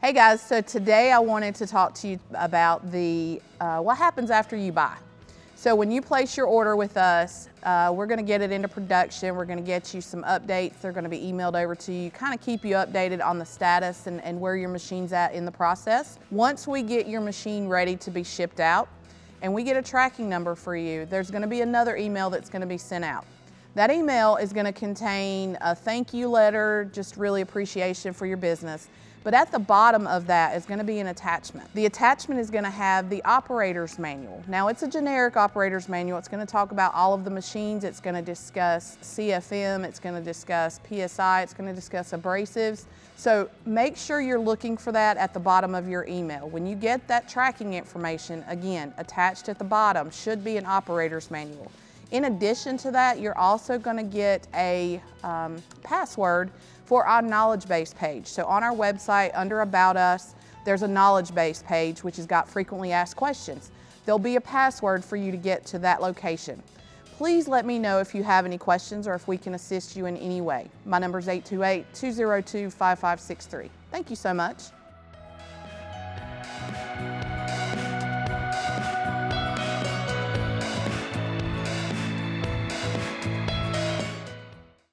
Hey guys, so today I wanted to talk to you about what happens after you buy. So when you place your order with us, we're going to get it into production. We're going to get you some updates. They're going to be emailed over to you, kind of keep you updated on the status and where your machine's at in the process. Once we get your machine ready to be shipped out and we get a tracking number for you, there's going to be another email that's going to be sent out. That email is going to contain a thank you letter, just really appreciation for your business. But at the bottom of that is going to be an attachment. The attachment is going to have the operator's manual. Now it's a generic operator's manual. It's going to talk about all of the machines. It's going to discuss CFM. It's going to discuss PSI. It's going to discuss abrasives. So make sure you're looking for that at the bottom of your email. When you get that tracking information, again, attached at the bottom should be an operator's manual. In addition to that, you're also going to get a password for our knowledge base page. So on our website, under About Us, there's a knowledge base page which has got frequently asked questions. There'll be a password for you to get to that location. Please let me know if you have any questions or if we can assist you in any way. My number is 828-202-5563. Thank you so much.